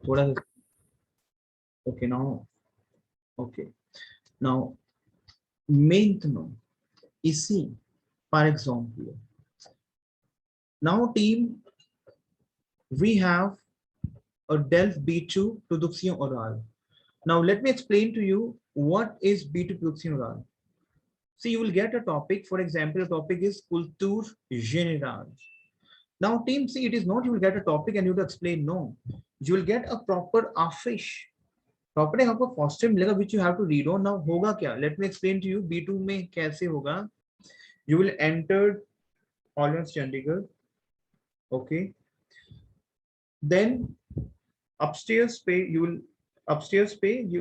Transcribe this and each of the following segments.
थोड़ा okay now. Okay now maintenant ici par exemple now team we have a DELF B2 Production Orale. Now let me explain to you what is B2 Production Orale. See, you will get a topic. For example, the topic is Culture Generale. Now, team, see, it is not you will get a topic and you will explain. No, you will get a proper affish. Proper आपको first time मिलेगा which you have to read on. Now होगा क्या? Let me explain to you. B2 में कैसे होगा? You will enter Alliance Chandigarh. Okay. Then upstairs pay you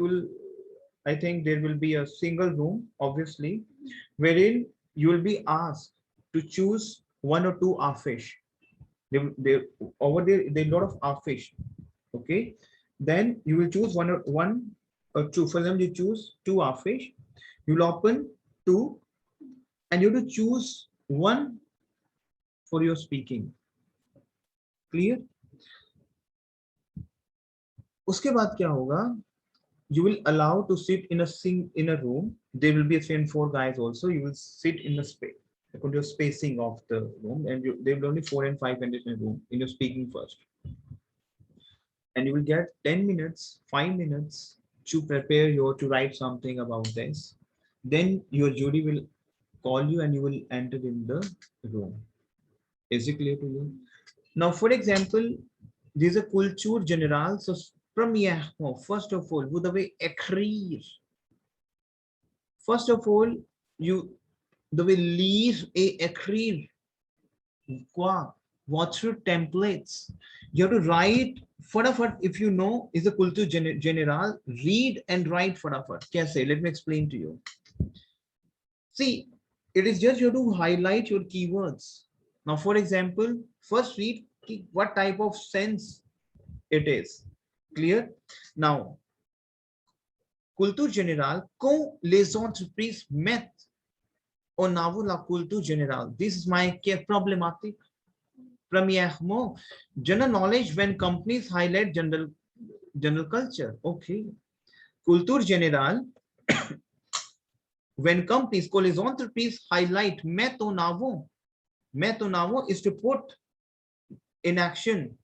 will I think there will be a single room, obviously, wherein you will be asked to choose one or two affish. They over there a lot of affish. Okay, then you will choose one or two. For example, you choose two affish. You will open two, and you have to choose one for your speaking. Clear? उसके बाद क्या होगा? You will allow to sit in a room. There will be 3 and 4 guys also. You will sit in the space, according to spacing of the room, and there will be only 4 and 5 candidates in a room. In your speaking first, and you will get 10 minutes, 5 minutes to prepare to write something about this. Then your jury will call you, and you will enter in the room. Is it clear to you? Now, for example, there is a culture general. So premièrement, first of all, vous devez écrire. First of all, you devez lire et écrire. Quoi? Votre templates. You have to write फटाफट. If you know is a culture general, read and write फटाफट. कैसे? Let me explain to you. See, it is just you have to highlight your keywords. Now, for example, first read what type of sense it is. Clear? Now, culture générale, quand les entreprises mettent en avant la culture générale, this is my problematic. Premièrement, general knowledge when companies highlight general culture. Okay. Culture générale, when companies, quand les entreprises highlight, mettent en avant is to put in action.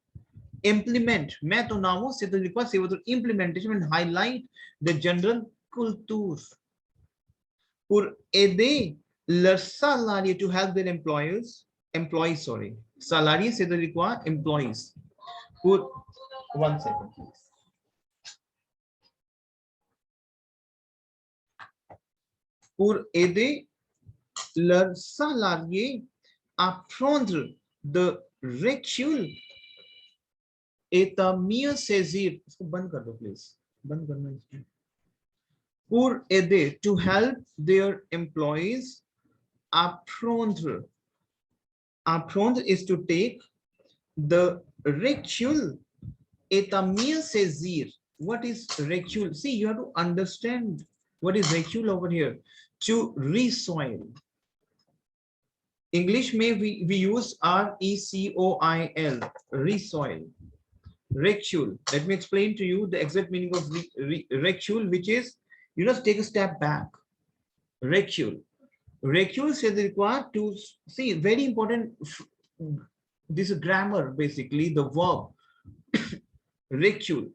Implement, mettre en avant, c'est quoi? C'est votre implementation and highlight the general culture. Pour aider leurs salariés to help their employees, sorry. Salariés, c'est quoi? Employees. Pour, one second, please. Pour aider leurs salariés à prendre de recul et à mieux saisir. इसको बंद कर दो please. बंद करना इसको. Pour aider, to help their employees. Apprendre. Apprendre is to take the recul et à mieux saisir. What is recul? See, you have to understand what is recul over here. To resoil. English may we use R-E-C-O-I-L, resoil. Recul. Let me explain to you the exact meaning of recul, which is you just take a step back. Recul. Recul says required to see very important. This is grammar, basically the verb. Recul.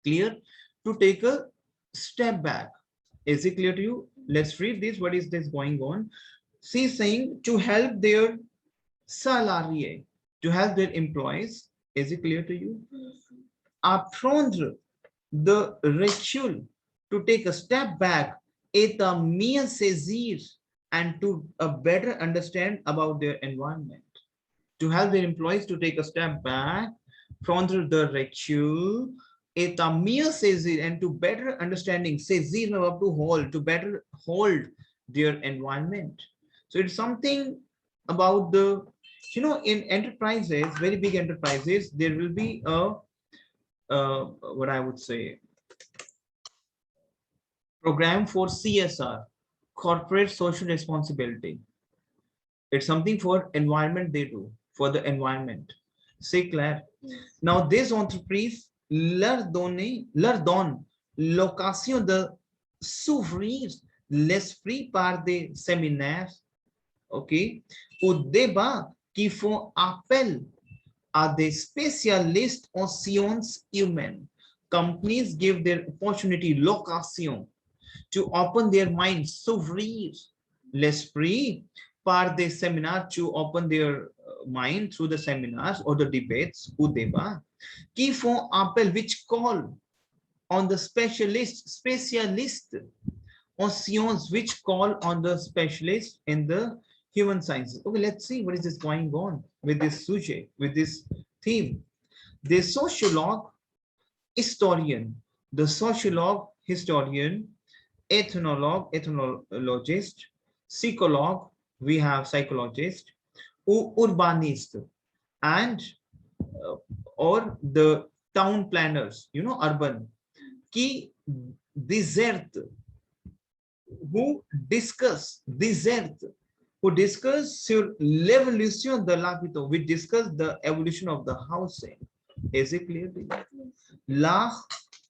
Clear? To take a step back. Is it clear to you? Let's read this. What is this going on? She's saying to help their salariés, to help their employees. Is it clear to you? Apprendre the recul, to take a step back, et à mieux saisir, and to better understand about their environment. To help their employees to take a step back, prendre the recul, et à mieux saisir, and to better understanding, saisir to hold, to better hold their environment. So it's something about the, you know, in enterprises, very big enterprises, there will be a what I would say, program for CSR, corporate social responsibility. It's something for environment they do, for the environment. C'est clair. Now, des entreprises leur donnent l'occasion de s'ouvrir l'esprit par des séminaires, ok, ou débats qui font appel à des spécialistes en sciences humaines. Companies give their opportunity, l'occasion, to open their minds, s'ouvrir l'esprit par des séminaires, to open their mind through the seminars or the debates ou débats qui font appel, which call on the specialist on science, which call on the specialist in the human sciences. Okay, let's see what is this going on with this sujet, with this theme. The sociologue, historian, the sociologue, historian, ethnologist, psychologue, we have psychologist, urbanist, and or the town planners, you know, urban, qui desert, who discuss sur l'évolution de l'habitat. We discuss the evolution of the housing. Is it clear to you? L'art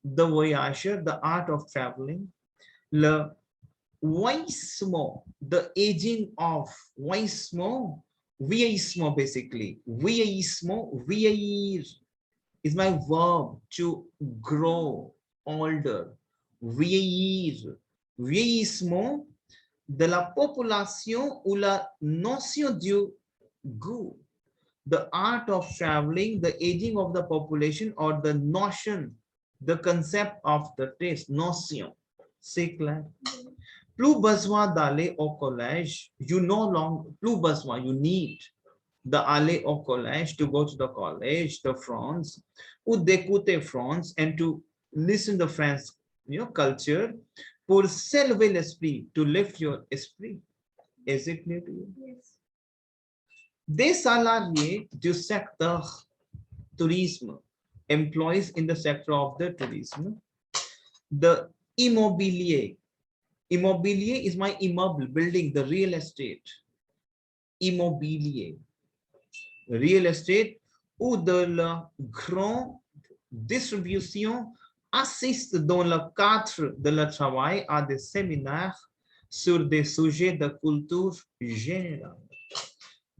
de voyageur, the art of traveling. Le vieillissement, the aging of vieillissement basically. Vieillir is my verb, to grow older. Vieillir, vieillissement de la population ou la notion du goût. The art of traveling, the aging of the population, or the notion, the concept of the taste, notion. C'est clair? Plus besoin d'aller au collège, you no longer, plus besoin, you need aller au collège, to go to the college, the France, ou d'écouter France, and to listen to French, you know, culture, pour s'élever l'esprit, to lift your esprit. Is it clear to you? Yes. Des salariés du secteur tourisme, employees in the sector of the tourism, the immobilier. Immobilier is my immeuble, building, the real estate. Immobilier. Real estate, ou de la grande distribution, assiste dans le cadre de le travail à des séminaires sur des sujets de culture générale.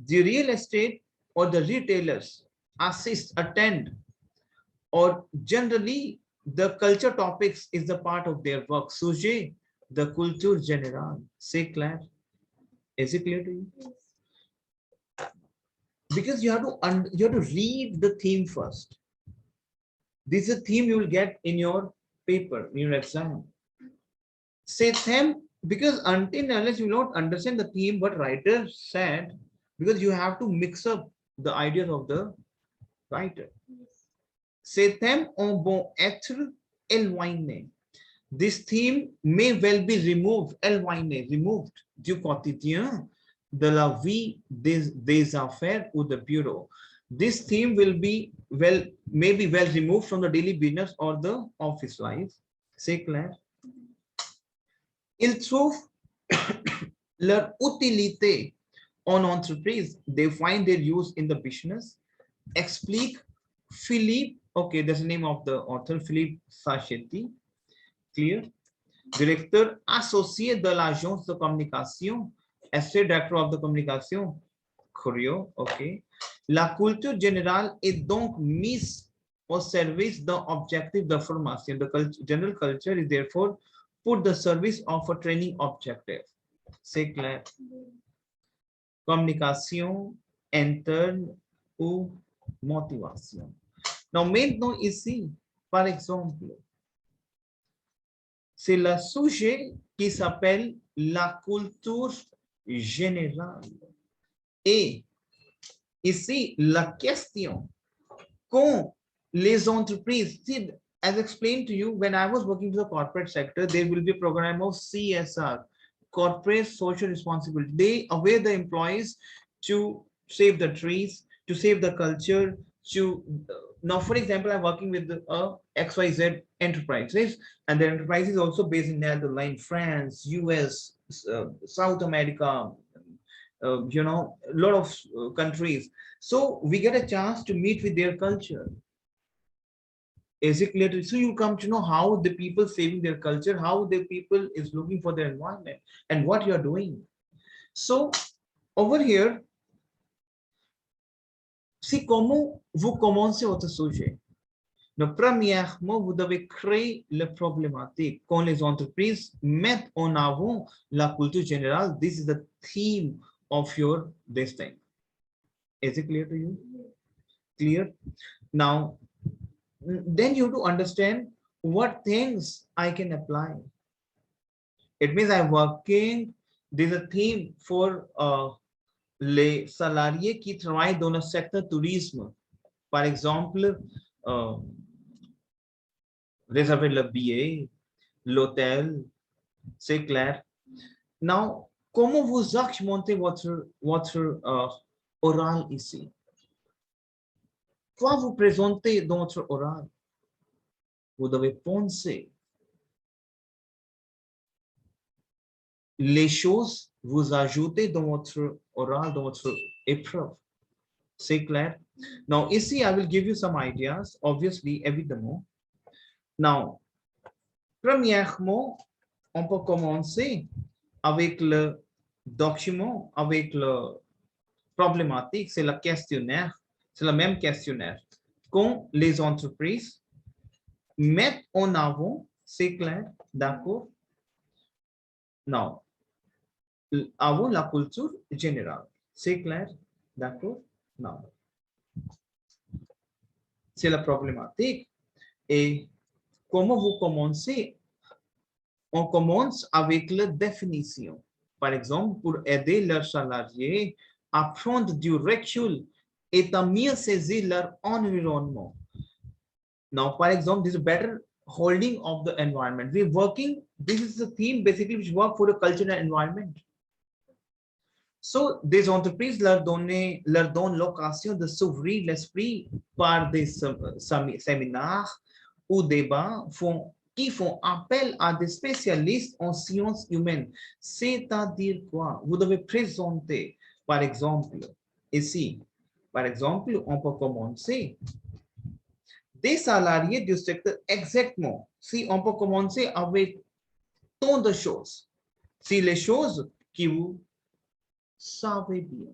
The real estate or the retailers attend, or generally the culture topics is the part of their work. Sujet de culture générale. C'est clair? Is it clear to you? Yes. Because you have to read the theme first. This is a theme you will get in your paper, in your exam. Say theme, because until unless you don't understand the theme what writer said, because you have to mix up the ideas of the writer. Ces thèmes ont bon être éloignés. This theme may well be removed, removed du quotidien, de la vie des affaires ou de bureau. This theme will be maybe well removed from the daily business or the office life. C'est clair? Ils trouvent leur utilité en entreprise. They find their use in the business. Explique Philippe. Okay, that's the name of the author, Philippe Sacheti. Clear? Directeur associé de l'agence de communication. Associate director of the communication. Curio, okay. La culture générale est donc mise au service d'un objectif de formation. The general culture is therefore put the service of a training objective. C'est clair? Communication interne ou motivation. Now, maintenant ici, par exemple, c'est le sujet qui s'appelle la culture générale. Et ici, la question, quand les entreprises, see, as explained to you, when I was working to the corporate sector, there will be a program of CSR, corporate social responsibility. They aware the employees to save the trees, to save the culture, to now, for example, I'm working with XYZ enterprises, and the enterprise is also based in Netherlands, France, US, South America, you know, a lot of countries. So we get a chance to meet with their culture. Is it clear? So you come to know how the people saving their culture, how the people is looking for their environment, and what you are doing. So over here, see comment vous commencez votre sujet. Donc, premièrement, vous devez créer la problématique. Quand les entreprises mettent en avant la culture générale, this is the theme of your this thing. Is it clear to you? Clear? Now, then you have to understand what things I can apply. It means I'm working, there's a theme for les salariés qui travaillent dans le secteur tourisme. Par exemple, réserver le billet, l'hôtel, c'est clair. Now, comment vous argumentez votre oral ici? Quoi vous présentez dans votre oral? Vous devez penser. Les choses vous ajoutez dans votre oral, dans votre épreuve. C'est clair? Now, ici, I will give you some ideas, obviously, évidemment. Now, premièrement, on peut commencer avec le document, avec le problématique, c'est le questionnaire, c'est le même questionnaire. Quand les entreprises mettent en avant, c'est clair, d'accord? Non, avant la culture générale, c'est clair, d'accord? Non. C'est la problématique. Et comment vous commencez? On commence avec la définition. Par exemple, pour aider leurs salariés à prendre du recul et à mieux saisir leur environnement. Now, for example, this is better holding of the environment. We're working, this is the theme basically which work for the culture and environment. So, des entreprises leur donnent l'occasion de s'ouvrir l'esprit par des séminaires ou débats qui font appel à des spécialistes en sciences humaines. C'est-à-dire quoi? Vous devez présenter, par exemple, ici, par exemple, on peut commencer des salariés du secteur exactement. Si on peut commencer avec tant de choses, si les choses qui vous savez bien.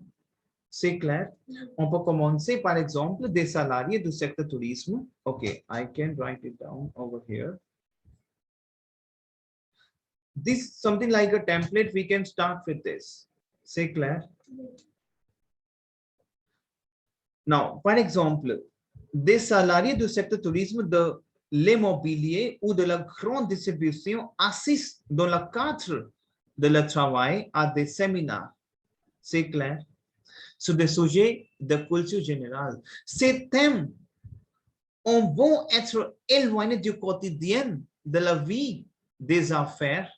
C'est clair? On peut commencer par exemple des salariés du secteur tourisme. Okay, I can write it down over here. This is something like a template. We can start with this. C'est clair? Now, par exemple, des salariés du secteur tourisme de l'immobilier ou de la grande distribution assistent dans le cadre de leur travail à des séminaires. C'est clair? Sur des sujets de culture générale. Ces thèmes vont être éloignés du quotidien de la vie des affaires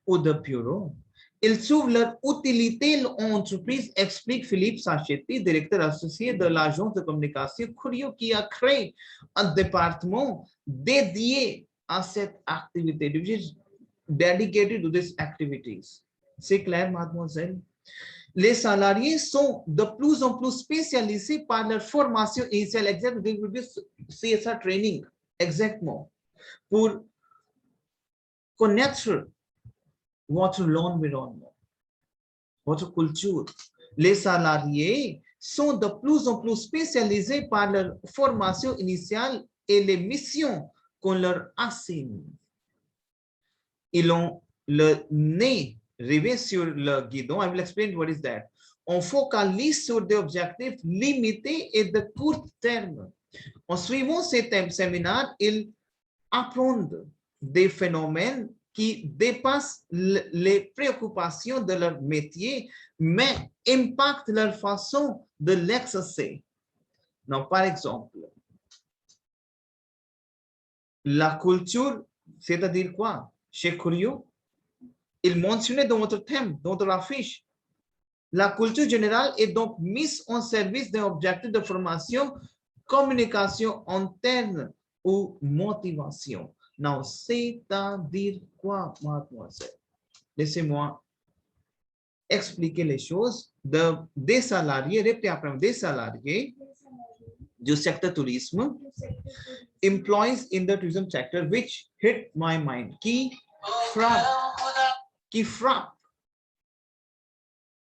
ou de bureau. Ils trouvent leur utilité en entreprise, explique Philippe Sachetti, directeur associé de l'agence de communication Curio, qui a créé un département dédié à cette activité, which is dedicated to these activities. C'est clair, mademoiselle? Les salariés sont de plus en plus spécialisés par leur formation initiale, exactement, CSR training, exactement, pour connaître votre environnement, votre culture. Les salariés sont de plus en plus spécialisés par leur formation initiale et les missions qu'on leur assigne. Ils ont le nez rivé sur le guidon. I will explain what is that. On focalise sur des objectifs limités et de court terme. En suivant ces séminaires, ils apprennent des phénomènes qui dépassent les préoccupations de leur métier, mais impactent leur façon de l'exercer. Donc, par exemple, la culture, c'est-à-dire quoi? Chez Curio, il mentionnait dans votre thème, dans votre affiche, la culture générale est donc mise en service d'un objectif de formation, communication interne ou motivation. Non, c'est-à-dire quoi, mademoiselle? Laissez-moi expliquer les choses, des salariés, répétez après, des salariés du secteur tourisme, employees in the tourism sector, which hit my mind, frappe, qui frappe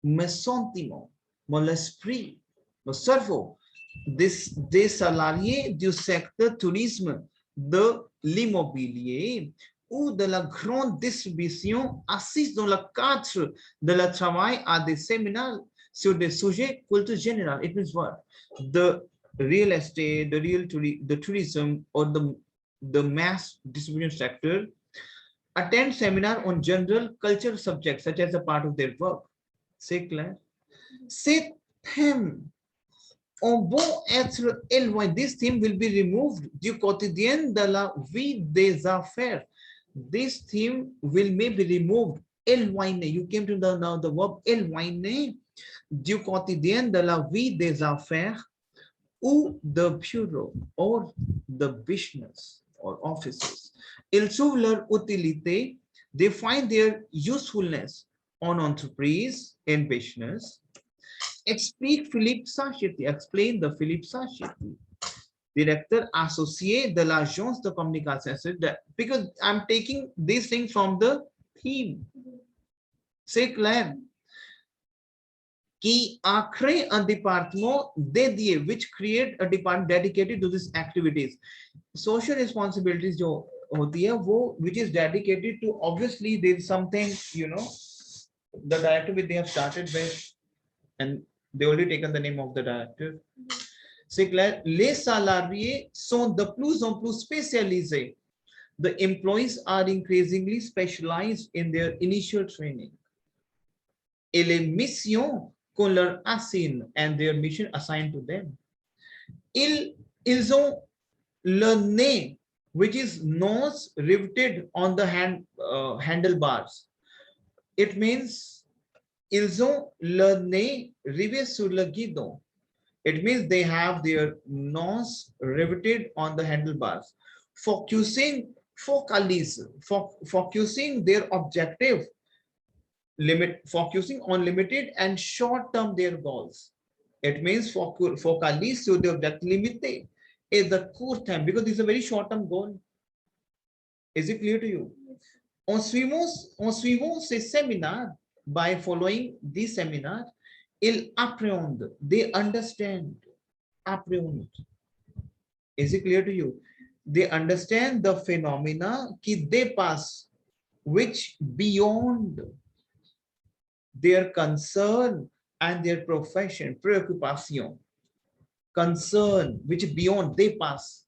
mes sentiments, mon esprit, mon cerveau, des salariés du secteur tourisme, de l'immobilier ou de la grande distribution assistent dans le cadre de leur travail à des séminaires sur des sujets culturels généraux. It means what? The real estate, the tourism, or the mass distribution sector attend seminar on general cultural subjects such as a part of their work. C'est clair? Ces thèmes ont beau être éloignés, this theme will be removed du quotidien de la vie des affaires. This theme will maybe removed, éloigné. You came to now the verb éloigné du quotidien de la vie des affaires ou the bureau or the business or offices. Ils trouvent leur utilité, they find their usefulness on entreprise and business. Explique Philippe Sacheti, explain the Philippe Sacheti, directeur associé de l'agence de communication. Because I'm taking these things from the theme. C'est clair. Qui a créé un département dédié, which create a department dedicated to these activities. Social responsibilities जो होती है वो which is dedicated to, obviously there is something, you know, the director which they have started with and they already taken the name of the director. C'est clair. Les salariés sont de plus en plus spécialisés. The employees are increasingly specialized in their initial training. Et les missions qu'on leur assigne and their mission assigned to them. Ils ont le nez, which is nose riveted on the handlebars. It means ils ont le nez rivé sur le guidon. It means they have their nose riveted on the handlebars. Focusing their objective, focusing on limited and short-term their goals. It means focaliser sur des objectifs limités et de court terme, because this is a very short-term goal. Is it clear to you? En suivant ces séminaires, by following these seminars, ils apprennent, they understand, apprehend. Is it clear to you? They understand the phenomena qui dépasse, which beyond their concern and their profession, préoccupation, concern, which beyond, dépasse.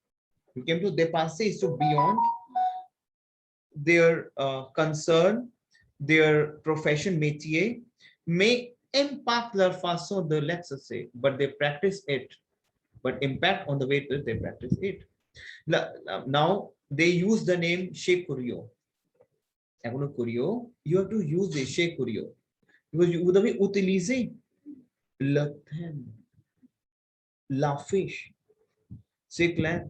You came to dépasser, is to beyond their concern, their profession, métier, may impact leur façon de l'exercer, but they practice it. But impact on the way that they practice it. Now they use the name Chez Curio. Curio, you have to use the Chez Curio because vous devez utiliser le thème, l'affiche. C'est clair.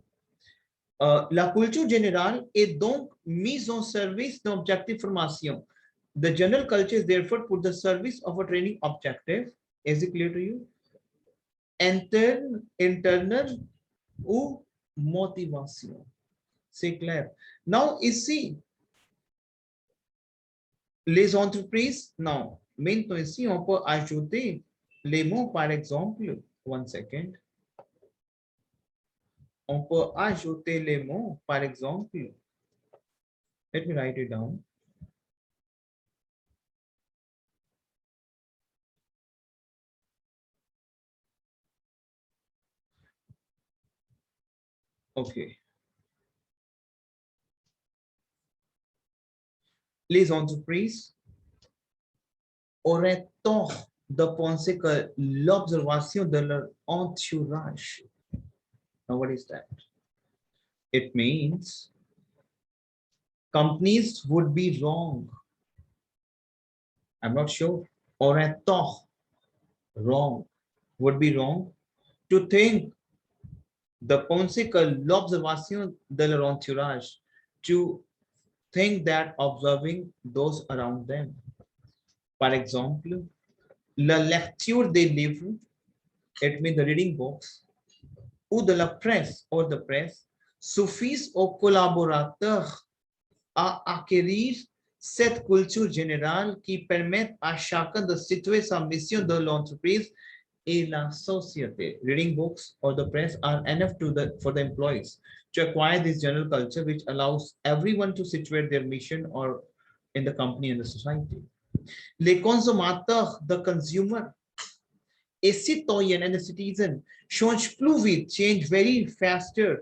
La culture générale est donc mise en service d'un objectif formation. The general culture is therefore put the service of a training objective. Is it clear to you? Internal ou motivation. C'est clair. Now, ici, les entreprises, non. Maintenant, ici, on peut ajouter les mots, par exemple, one second. On peut ajouter les mots, par exemple. Let me write it down. Okay. Les entreprises auraient tort de penser que l'observation de leur entourage. Now, what is that? It means companies would be wrong. I'm not sure. Auraient tort, wrong, would be wrong to think the penser que l'observation de leur entourage, to think that observing those around them. Par exemple, la lecture des livres, it means the reading books, ou de la presse, or the press, suffisent aux collaborateurs à acquérir cette culture générale qui permet à chacun de situer sa mission de l'entreprise et la société. Reading books or the press are enough for the employees to acquire this general culture which allows everyone to situate their mission or in the company and the society. Les consommateurs, the consumer, a citoyen and a citizen change plus vite, change very faster.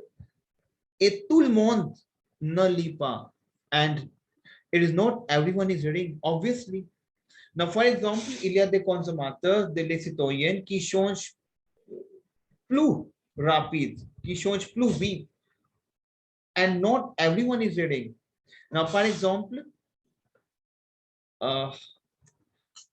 Et tout le monde ne lit pas. And it is not everyone is reading, obviously. Now, for example, il y a des consommateurs, des citoyens qui changent plus rapide, qui changent plus vite. And not everyone is reading. Now, for example,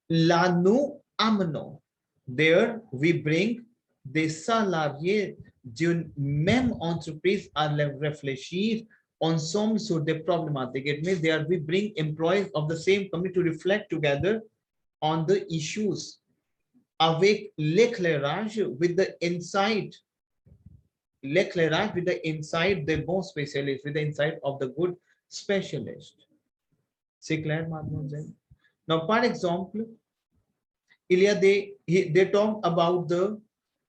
là nous amenons. There we bring des salariés d'une même entreprise à réfléchir ensemble sur des problématiques. It means we bring employees of the same company to reflect together on the issues avec l'éclairage with the insight. L'éclairage with the insight des bons spécialistes, with the insight of the good specialist. C'est clair, mademoiselle? Now, par exemple, il y a they talk about the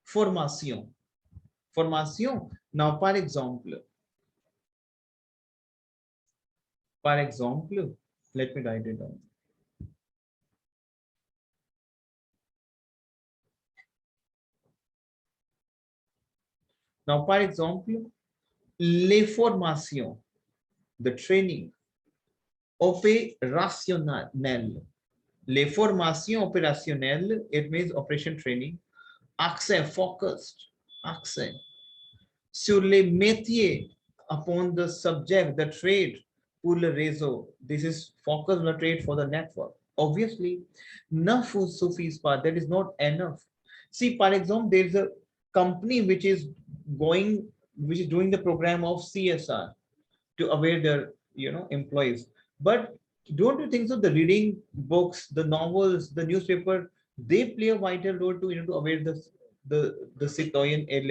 formation. Formation. Now, par exemple, let me write it down. Now, par exemple, les formations, the training opérationnel. Les formations opérationnelles, it means operation training, accès focused, accès sur les métiers upon the subject, the trade pour le réseau. This is focus on the trade for the network. Obviously, ne suffit pas. That is not enough. See, for example, there is a company which is doing the program of CSR to aware their employees. But don't you think so? The reading books, the novels, the newspaper, they play a vital role to to aware the citoyen et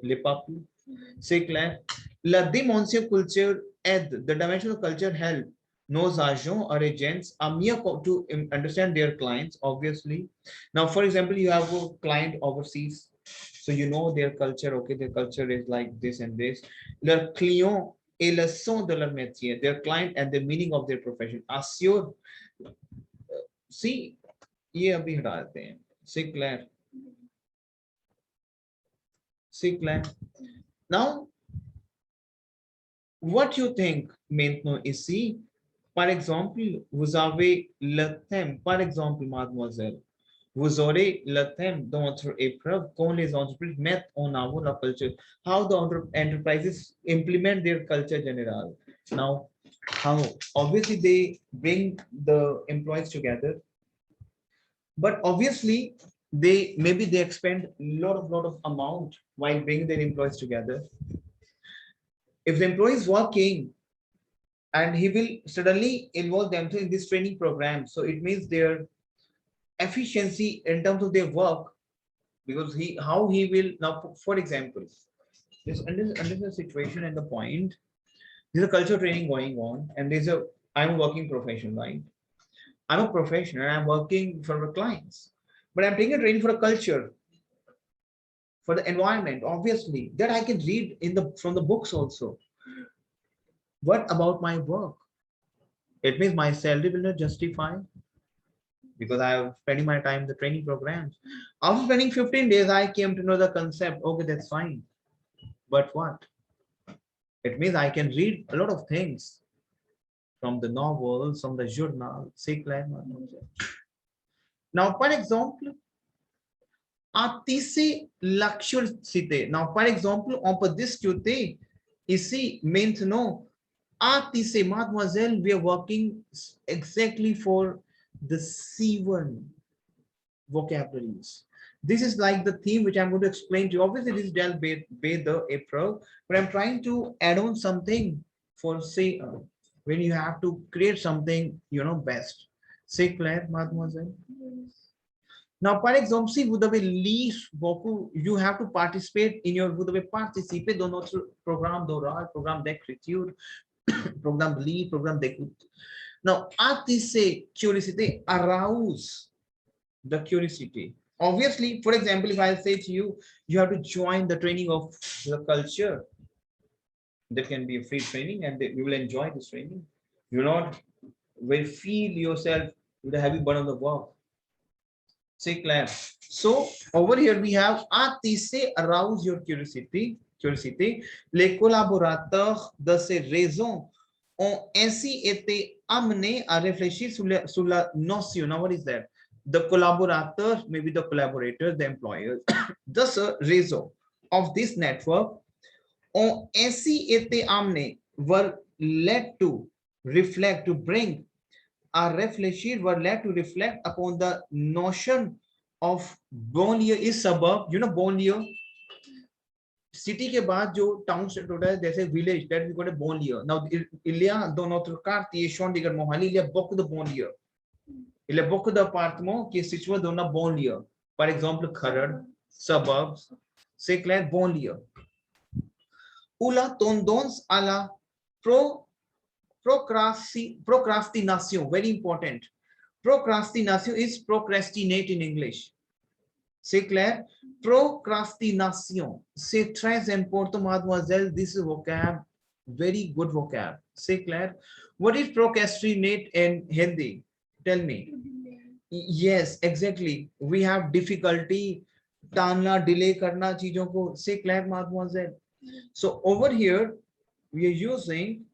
les peuples. C'est clair. La dimension culture aide, the dimension of culture help nos agents or agents are mere to understand their clients, obviously. Now, for example, you have a client overseas, so you know their culture. Okay, their culture is like this and this. Leur client et le son de leur métier, their client and the meaning of their profession. Assure. See, ये अभी हटाते हैं. C'est clair. C'est clair. Now, what you think maintenant ici? Par exemple, vous avez le thème. Par exemple, mademoiselle, vous aurez le thème dans votre épreuve quand les entreprises mettent en avant la culture. How the enterprises implement their culture general. Now, how obviously they bring the employees together, but obviously they expend lot of amount while bringing their employees together. If the employee is working and he will suddenly involve them in this training program, so it means their efficiency in terms of their work, because how he will now, for example, this under the situation and the point, there's a culture training going on, and I'm a working profession, right? I'm a professional and I'm working for the clients, but I'm taking a training for a culture, for the environment, obviously, that I can read from the books also. What about my work? It means my salary will not justify, because I am spending my time in the training programs. After spending 15 days, I came to know the concept. Okay, that's fine. But what? It means I can read a lot of things from the novels, from the journal. Now, for example, artiste l'actualité. Now, par exemple, on peut discuter ici maintenant. Artiste, mademoiselle, we are working exactly for the C1 vocabularies. This is like the theme which I'm going to explain to you. Obviously, this is DELF B2 April, but I'm trying to add on something for say when you have to create something, best. C'est clair, mademoiselle? Now, par exemple, si vous devez lire beaucoup, you have to participate in your, vous devez participer dans notre programme d'oral, programme d'écriture, programme de lire, programme d'écoute. Now, attiser curiosity, arouse the curiosity. Obviously, for example, if I say to you, you have to join the training of the culture, there can be a free training and you will enjoy this training. You not will feel yourself with a heavy burden of work. C'est clair. So over here we have attiser, arouse your curiosity. Les collaborateurs de ces raisons ont ainsi été amenés à réfléchir sur la notion. Now what is that? The collaborateurs, maybe the collaborators, the employers, de ce réseau of this network ont ainsi été amenés, were led to reflect, to bring, à réfléchir, were led to reflect upon the notion of banlieue is suburb. You know banlieue? City के बाद जो town state होता है, जैसे village, that we got a banlieue. Now, il y a dans notre quartier, Chandigarh, Mohali, il y a beaucoup de banlieue. Il y a beaucoup d'appartements qui sont situés dans la banlieue. Par exemple, Kharad, suburbs, c'est clair, banlieue. Où la tendance à la procrastination, very important. Procrastination is procrastinate in English. C'est clair? Procrastination. C'est très important, mademoiselle. This is vocab, very good vocab. C'est clair? What is procrastinate in Hindi? Tell me. Yes, exactly. We have difficulty, टालना, delay करना चीजों को. C'est clair, mademoiselle? So over here, we are using,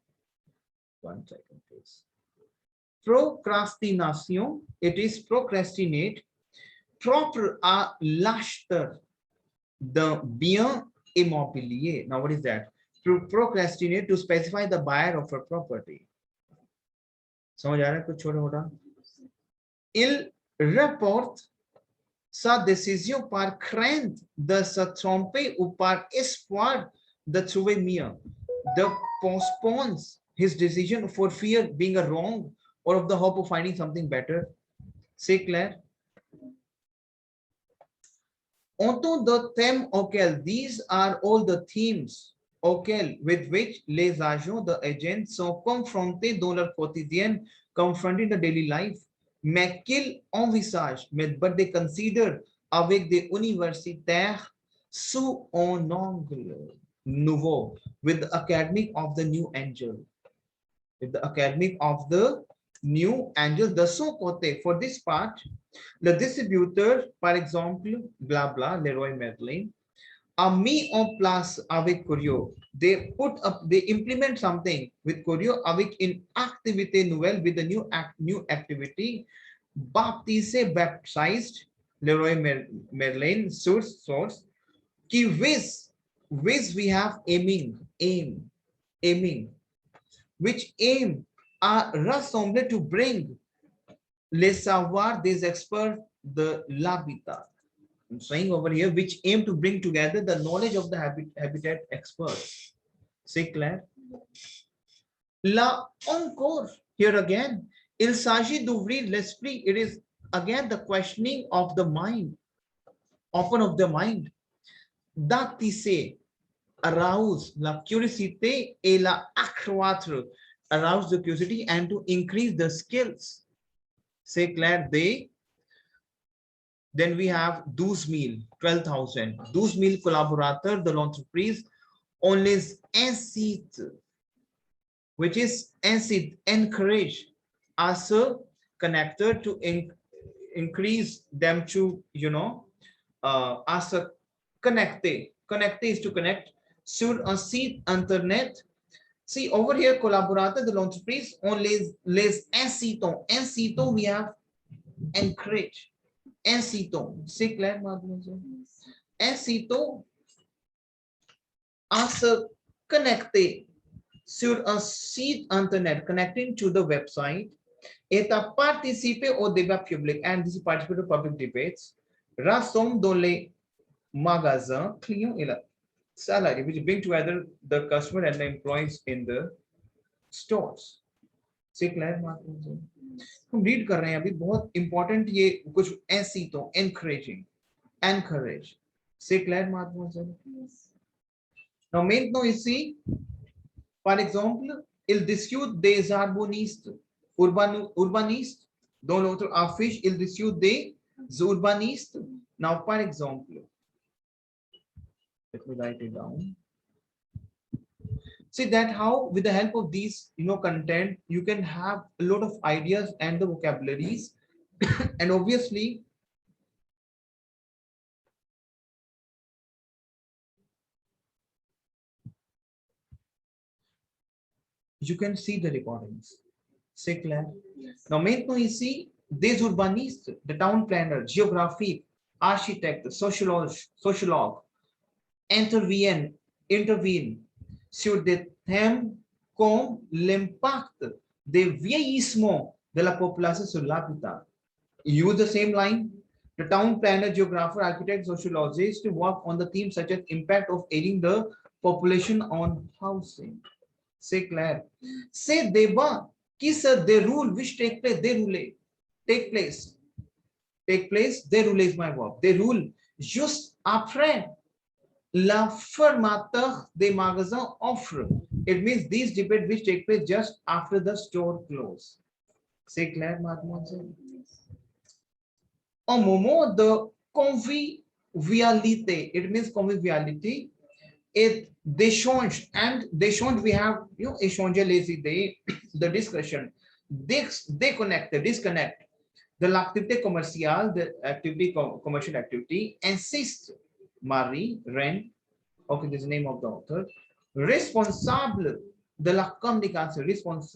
one second, please. Procrastination, it is procrastinate, propre à l'acheteur d'un bien immobilier. Now, what is that? To procrastinate, to specify the buyer of a property. समझ आ रहा है कुछ छोटा मोटा? Il rapporte sa décision par crainte de se tromper ou par espoir de trouver mieux. The postpones his decision for fear being a wrong or of the hope of finding something better. C'est clair? Autant de thèmes auxquels, these are all the themes auxquels with which les agents de agents sont confrontés dans leur quotidien, confrontés in the daily life, mais qu'ils envisagent, but they consider avec des universitaires sous un angle nouveau, with the academic of the new angel. With the academic of the new angel, de son côté, for this part, le distributeur, par exemple, blah blah, Leroy Merlin, a mis en place avec Curio. They put up, they implement something with Curio avec une activité nouvelle, with the new activity, baptized Leroy Merlin source, qui vise we have aiming, which aim à rassembler, to bring les savoirs des experts de l'habitat. I'm saying over here, which aim to bring together the knowledge of the habitat experts. C'est clair? Là encore, here again, il s'agit d'ouvrir l'esprit. It is again the questioning of the mind, open of the mind. D'attiser, arouse la curiosité et la accroître, arouse the curiosity and to increase the skills. C'est clair? Then we have 12,000, 12,000. 12,000 collaborateurs de l'entreprise. On les incite, which is incite, encourage as a connector to increase them to, you know, as a connecter. Connecter is to connect sur un site internet. See over here, collaborateurs de l'entreprise, on les incitons. Incitons, we have encourage. Incitons, c'est clair, mademoiselle? Incitons à se connecter sur un site internet, connecting to the website, et à participer au débat public, and this is participate to public debates, rassemble dans les magasins, clients et la salariés, which bring together the customer and the employees in the stores. C'est clair Madhav? हम read कर रहे हैं अभी, बहुत important ये कुछ ऐसी तो encouraging, encourage. C'est clair mademoiselle? Now maintenant ici, par exemple, il discute des urbanistes, urbanistes. Dans l'autre affiche, il discute des urbanistes. Now, par exemple, let me write it down. See that how, with the help of these, content, you can have a lot of ideas and the vocabularies, and obviously, you can see the recordings. C'est clair? Yes. Now, maintenant ici, des urbanistes, the town planner, géographique, architecte, sociologue, interviennent sur des thèmes comme l'impact des vieillissements de la population sur l'habitat. Use the same line. The town planner, geographer, architect, sociologist work on the themes such as impact of aging the population on housing. C'est clair. Ces débats qui se déroulent, which take place, dérouler is my verb, déroule juste après la fermeture des magasins offre. It means these debates which take place just after the store close. C'est clair, mademoiselle? Au moment de convivialité, it means conviviality, d'échange, and d'échange we have, échanger les idées, the discussion, disconnect, de l'activité commerciale, the activity, commercial activity, insiste, Marie, Ren, okay, this is the name of the author, responsable de la communication,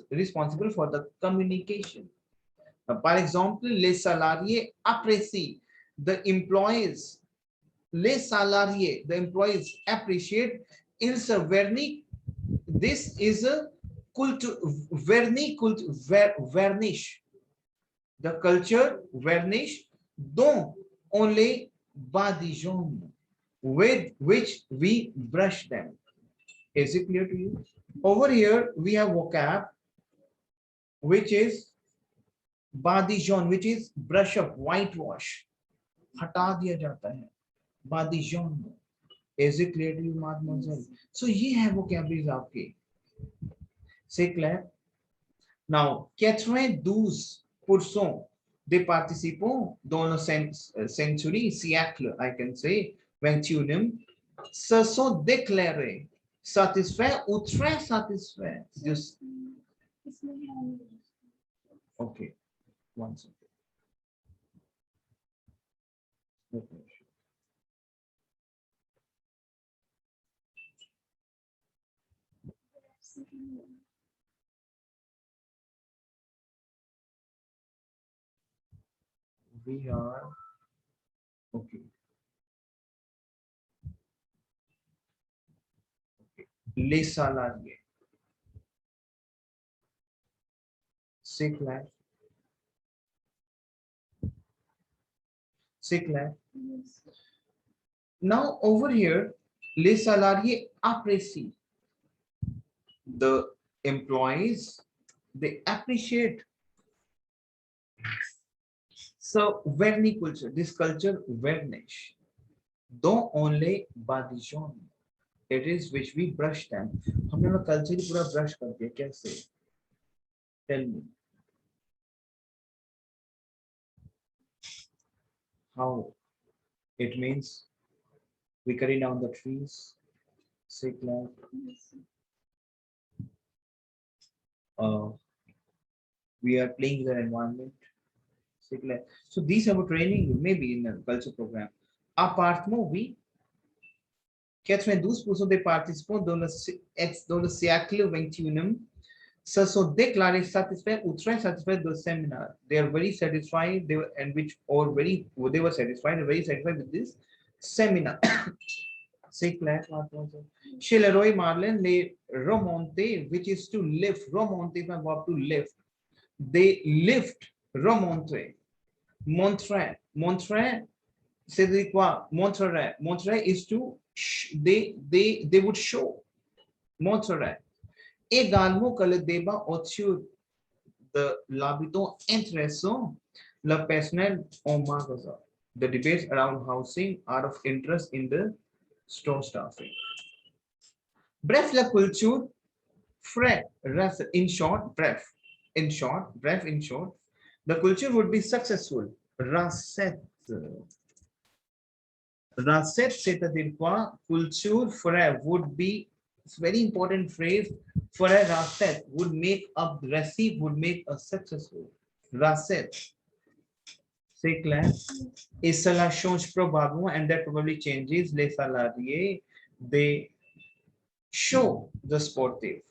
responsible for the communication. Par exemple, les salariés apprécient, the employees, les salariés, the employees appreciate, il se vernit, this is a culture, vernish, the culture varnish, dont on les badigeonne, with which we brush them. Is it clear to you? Over here, we have vocab, which is badigeonne, which is brush up, whitewash. हटा दिया जाता है. Badigeonne. Is it clear to you, mademoiselle? So ये है vocabularies आपके. C'est clair? Now, 92% des participants dans le century, siècle, I can say, 21e, se sont déclarés satisfaits ou très satisfaits. Just... Okay, one second. Okay. We are okay. Les salariés. C'est clair? C'est clair? Yes. Now over here, les salariés apprécient. The employees, they appreciate. So verniculture, this culture varnish. Don't only badigeonne. It is which we brush them. हमने लोग culture ही पूरा brush कर दिया कैसे? Tell me. How? It means we cutting down the trees. Sick land. We are playing with the environment. So these are training maybe in a culture program. Appartement, oui. 92% des participants dans le siècle 21e se sont déclarés satisfaits ou très satisfaits du séminaire. They are very satisfied. They were satisfied and very satisfied with this seminar. C'est clair. Chez Leroy Merlin, les remonter, which is to lift, remonter, if I verb to lift. They lift, remonter. Montrer, c'est quoi? Montrer is to they would show. Montrer. Également que le débat autour l'habitant intéressant, le personnel en magasin. The debates around housing are of interest in the store staffing. Bref, la culture ferait, in short, in short, the culture would be successful. Recette, c'est-à-dire quoi? Culture ferait would be, it's very important phrase. Ferait recette would make a recipe, would make a successful. Recette, c'est clair? Et cela change probablement, and that probably changes les salariés. They show the sportive.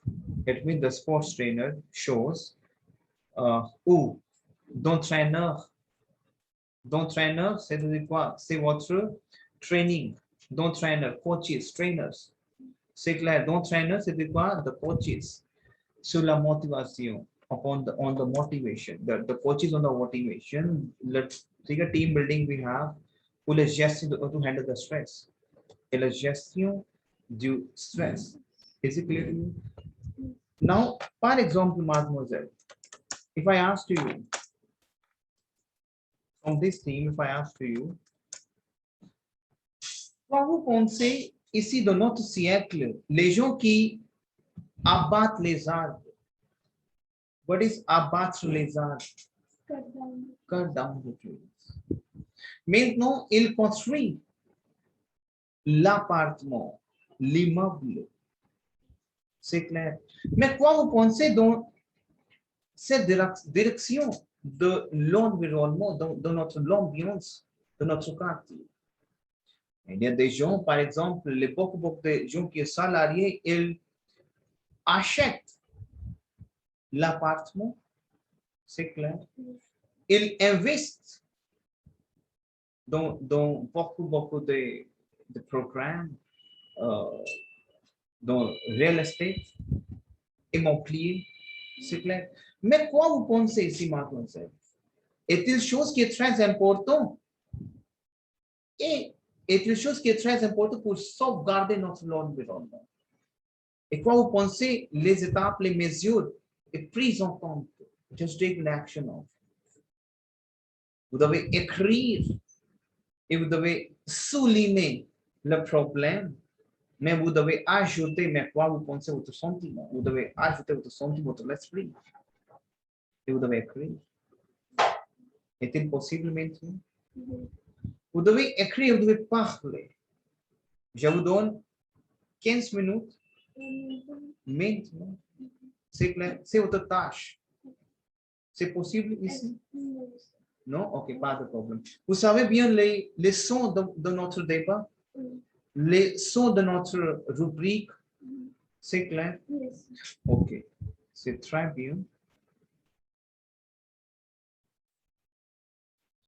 It means the sports trainer shows ou d'entraîneur, c'est quoi? C'est votre training, d'entraîneur, coaches, trainers. C'est clair, d'entraîneur, c'est quoi? The coaches. Sur la motivation, on the motivation, the coaches on the motivation. Let's take a team building we have pour la gestion to handle the stress. Et la gestion du stress. Is it clear to you? Now, par exemple, mademoiselle, if I ask you, from this team, if I ask you, quoi vous pensez ici dans notre siècle, les gens qui abattent les arbres? What is abattre les arbres? Cut down the trees. Maintenant, ils construisent l'appartement, l'immeuble. C'est clair. Mais quoi vous pensez dans cette direction de l'environnement, de notre ambiance, de notre quartier? Il y a des gens, par exemple, beaucoup de gens qui sont salariés, ils achètent l'appartement, c'est clair. Ils investissent dans beaucoup de programmes, dans real estate, immobilier, c'est clair. Mais quoi vous pensez ici, mademoiselle? Est-il chose qui est très important? Et est-il chose qui est très important pour sauvegarder notre environnement? Et quoi vous pensez les étapes, les mesures et prises en compte? Just take an action of. Vous devez écrire et vous devez souligner le problème, mais vous devez ajouter, mais quoi vous pensez votre sentiment? Vous devez ajouter votre sentiment, votre esprit. Et vous devez écrire. Est-il possible maintenant? Vous devez écrire, vous devez parler. Je vous donne 15 minutes maintenant. C'est clair, c'est votre tâche. C'est possible ici? Non? Ok, pas de problème. Vous savez bien les sons de notre débat? Les sons de notre rubrique? C'est clair? Ok, c'est très bien.